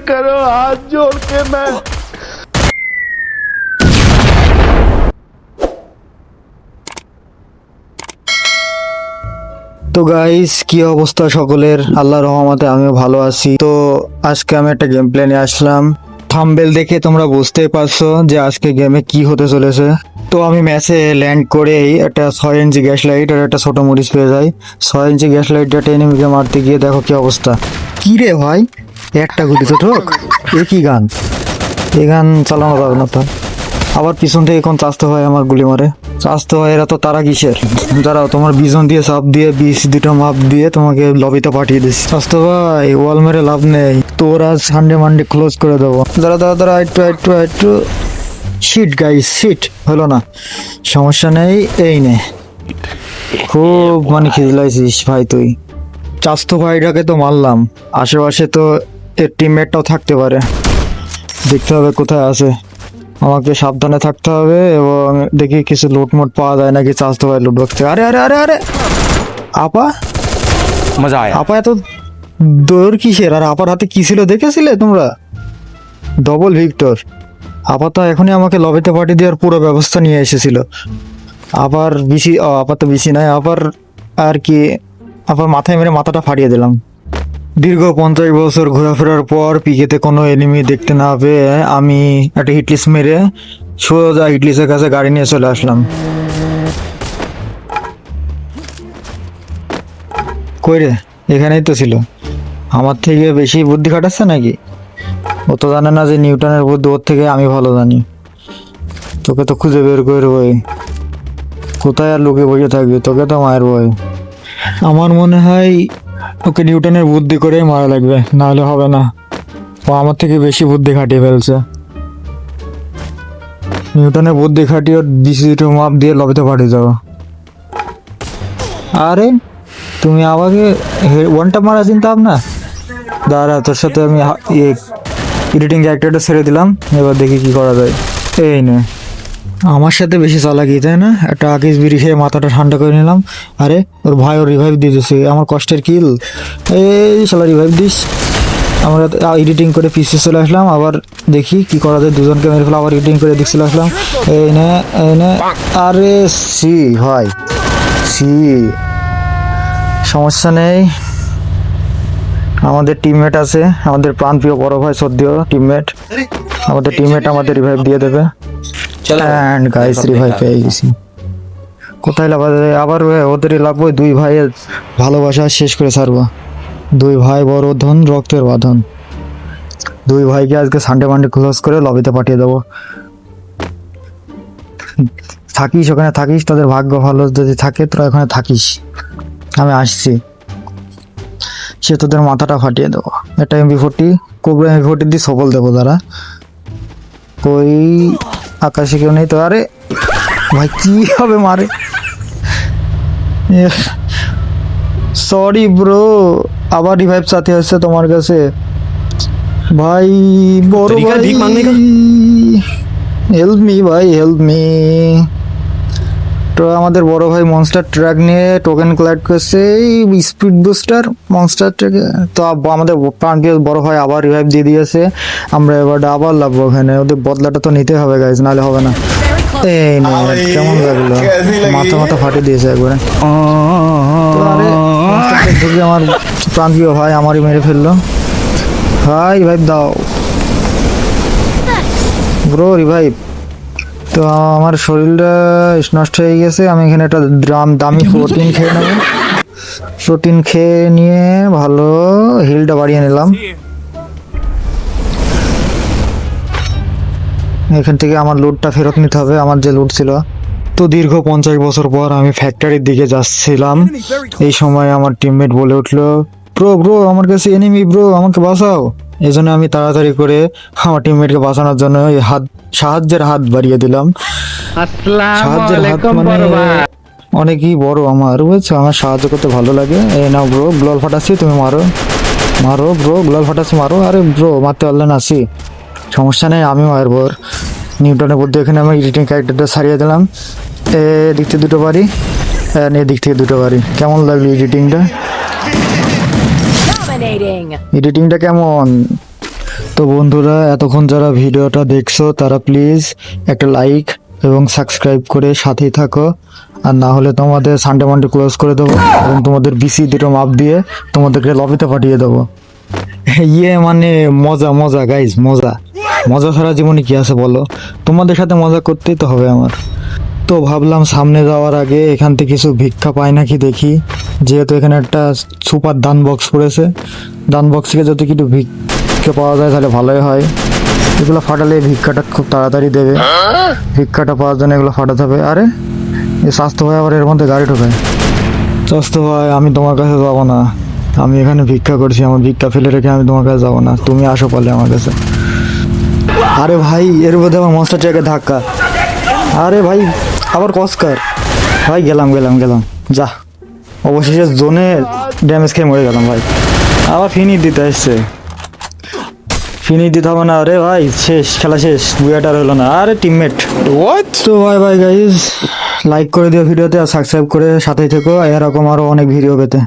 करो हाथ जोड़ के मैं তো গাইস, কি অবস্থা সকলের? আল্লাহর রহমতে আমিও ভালো আছি। তো আজকে আমি একটা গেম প্লে নিয়ে আসলাম। থাম্বনেল দেখে তোমরা বুঝতেই পারছো যে আজকে গেমে কি হতে চলেছে। তো আমি ম্যাচে ল্যান্ড করেই একটা 6 ইঞ্চি গ্যাস লাইট আর একটা ছোট মরিচ পেয়ে যাই। 6 ইঞ্চি গ্যাস লাইটটা এনিমিকে মারতে গিয়ে দেখো কি অবস্থা। কি রে ভাই, একটা গুলি তো ঠোক। এ কি গান? এই গান চালানো যাবে না তো। আবার পিছন থেকে কোন চাস্তো হয় আমার গুলি মারে। চাস্তো হয়, এরা তো তারা কিসের? দাঁড়াও, তোমার বিজন দিয়ে চাপ দিয়ে বিষ দুটো মাপ দিয়ে তোমাকে লবিতে পাঠিয়ে দিচ্ছি। চাস্তো ভাই, ওয়াল মেরে লাভ নেই, তোর আজ সানডে মানডে ক্লোজ করে দেবো। দাঁড়া একটু শিট গাইস, শিট হলো না, সমস্যা নেই। এই নে, খুব মানে খিজলাইছিস ভাই তুই। চাস্তো ভাইটাকে তো মারলাম, আশেপাশে তো এর টিমমেটটাও থাকতে পারে। দেখতে হবে কোথায় আছে, আমাকে সাবধানে থাকতে হবে এবং দেখি কিছু লুটমুট পাওয়া যায় নাকি। চাস্তো ভাই লুট বক্সে। আরে আরে আরে আরে আপা, मजा आया। আপা এত দৌড় কিসের? আর আপার হাতে কি ছিল দেখেছিলে তোমরা? Double Victor. আপা তো এখনই আমাকে লবিতে পাঠিয়ে দেওয়ার পুরো ব্যবস্থা নিয়ে এসেছিল। আবার বিসি, আপা তো বিসি নাই, আবার আর কি, আবার মাথায় মেরে মাথাটা ফাটিয়ে দিলাম। দীর্ঘ 50 বছর ঘোরাফেরার পর পিকেতে কোনো এনিমি দেখতে না পেয়ে আমি একটা হিটলিস্ট মেরে সোজা হিটলিস্টের কাছে গাড়ি নিয়ে চলে আসলাম। কই রে? এখানেই তো ছিল। আমার থেকে বেশি বুদ্ধি খাটাচ্ছে নাকি? ও তো জানে না যে নিউটনের বুদ্ধি ওর থেকে আমি ভালো জানি। তোকে তো খুঁজে বের করবই, কোথায় আর লুকিয়ে বসে থাকবি? তোকে তো মায়ের বই। আমার মনে হয় ওকে নিউটনের বুদ্ধি করেই মারা লাগবে, নাহলে হবে না। ও আমার থেকে বেশি বুদ্ধি খাটিয়ে ফেলছে। নিউটনের বুদ্ধি খাটিয়ে ওর ডিসিটু মাপ দিয়ে লবিতে পাঠিয়ে যাবো। আরে তুমি আমাকে ওয়ানটা মারা চিন্তা ভাবনা? দাঁড়া, তোর সাথে আমি এডিটিং ক্যারেক্টারটা ছেড়ে দিলাম, এবার দেখি কি করা যায়। এই নে, আমার সাথে বেশি চালাকি তাই না? একটা আকিস বিড়ি খেয়ে মাথাটা ঠান্ডা করে নিলাম। আরে ওর ভাই ওর রিভাইভ দিয়ে দিচ্ছে, আমার কষ্টের কিল। এই শালা রিভাইভ দিস। আমরা এডিটিং করে পিসে চলে আসলাম, আবার দেখি কি করা যায়। দুজনকে মেরে ফেলে আবার এডিটিং করে দেখতে চলে আসলাম। এই নে আরে সি ভাই, সি সমস্যা নেই। আমাদের টিমমেট আছে, আমাদের প্রাণপ্রিয় বড় ভাই সদ্যীয় টিমমেট। আমাদের টিমমেট আমাদের রিভাইভ দিয়ে দেবে। অ্যান্ড গাইস, রিভাইভ পেয়ে গেছি। কোথায় লাভ? আবার ওদেরই লাগবে। দুই ভাইয়ের ভালোবাসা শেষ করে ছাড়বো। দুই ভাই বড় ধন, রক্তের বাঁধন। দুই ভাইকে আজকে সানডে মানডে ক্লোজ করে লবিতে পাঠিয়ে দেবো। থাকিস ওখানে, থাকিস, তাদের ভাগ্য ভালো যদি থাকে তোরা ওখানে থাকিস। আমি আসছি, সে তোদের মাথাটা ফাটিয়ে দেবো। একটা MP40, কোবরা MP40 দিয়ে সফল দেবো। তারা কই? আকাশে কেউ নেই তো? আরে ভাই কি হবে মারে? সরি ব্রো, আবার রিভাইভ চাতে হচ্ছে তোমার কাছে ভাই। বড় तरीका ভাই भीख मांगने का। হেল্প মি ভাই, হেল্প মি। তো আমাদের বড় ভাই মনস্টার ট্রাক নিয়ে টোকেন কালেক্ট করছে, স্পিড বুস্টার মনস্টার ট্রাকে। তো আমাদের প্রাণপ্রিয় বড় ভাই আবার রিভাইভ দিয়ে দিয়েছে। আমরা এবার আবার লাগবো ওখানে, ওদের বদলাটা তো নিতে হবে গাইজ, নাহলে হবে না। এই নে, কেমন লাগলো? মাথা ফাটিয়ে দিয়েছে একবারে। তো আরে মনস্টার ট্রাক ঢুকে আমার প্রাণপ্রিয় ভাই আমারই মেরে ফেললো। ভাই রিভাইভ দাও ব্রো, রিভাইভ। তো আমার শরীরটা নষ্ট হয়ে গেছে, আমি এখানে একটা দামি প্রোটিন খেয়ে নেব। প্রোটিন খেয়ে নিয়ে ভালো হিলটা বাড়িয়ে নিলাম। এখান থেকে আমার লুটটা ফেরত নিতে হবে, আমার যে লুট ছিল। তো দীর্ঘ 50 বছর পর আমি ফ্যাক্টরির দিকে যাচ্ছিলাম। এই সময় আমার টিমমেট বলে উঠলো, ব্রো আমার কাছে এনিমি ব্রো, আমাকে বাঁচাও। এই জন্য আমি তাড়াতাড়ি করে আমার টিমমেটকে বাঁচানোর জন্য সাহায্যের হাত বাড়িয়ে দিলাম। সাহায্যের হাত মানে অনেকই বড় আমার, বুঝছো? আমার সাহায্য করতে ভালো লাগে। এই নাও ব্রো, গ্লোয়াল ফাটাচ্ছি, তুমি মারো ব্রো, গ্লোয়াল ফাটাচ্ছি, মারো। আরে ব্রো মারতে পারলেন, আসি, সমস্যা নেই, আমি মারবো। নিউটনের বুদ্ধি এখানে আমি এডিটিং ক্যারেক্টারটা সারিয়ে দিলাম। দিক থেকে দুটো বাড়ি, এদিক থেকে দুটো বাড়ি। কেমন লাগলো এডিটিংটা? এডিটিংটা কেমন? তো তো বন্ধুরা, এতক্ষণ যারা ভিডিওটা দেখছো তারা প্লিজ একটা লাইক এবং সাবস্ক্রাইব করে সাথেই থাকো। আর না হলে তোমাদের সানডে মানডে ক্লোজ করে দেবো এবং তোমাদের বিসি দুটো মাপ দিয়ে তোমাদেরকে লবিতে পাঠিয়ে দেবো। ইয়ে মানে মজা মজা গাইজ, মজা মজা ছাড়া জীবনে কি আছে বলো? তোমাদের সাথে মজা করতেই তো হবে আমার। তো ভাবলাম সামনে যাওয়ার আগে এখান থেকে কিছু ভিক্ষা পাই নাকি দেখি, যেহেতু এখানে একটা সুপার দান বক্স পড়েছে। দান বক্স থেকে যদি কিছু ভিক্ষা পাওয়া যায় তাহলে ভালোই হয়। এগুলো ফাটালে ভিক্ষাটা খুব তাড়াতাড়ি দেবে। ভিক্ষাটা পাওয়ার জন্য এগুলো ফাটাতে হবে। আরে এই স্বাস্থ্য ভাই আবার এর মধ্যে গাড়ি ঢোকায়। স্বাস্থ্য ভাই, আমি তোমার কাছে যাবো না। আমি এখানে ভিক্ষা করছি, আমার ভিক্ষা ফেলে রেখে আমি তোমার কাছে যাবো না। তুমি আসো পারলে আমার কাছে। আরে ভাই, এর মধ্যে আমার মনস্টার ট্রাকে ধাক্কা। আরে ভাই আবার কস্কার। ভাই গেলাম যা, অবশেষে জোনে ড্যামেজ খেয়ে মরে গেলাম ভাই। আবার ফিনিশ দিতে আসছে। ফিনিশ দিতে হবে না। আরে ভাই শেষ, খেলা শেষ, বুয়াটার হলো না। আরে টিমমেট। What? তো বাই গাইজ, লাইক করে দিও ভিডিওতে আর সাবস্ক্রাইব করে সাথেই থেকো এরকম আরো অনেক ভিডিও পেতে।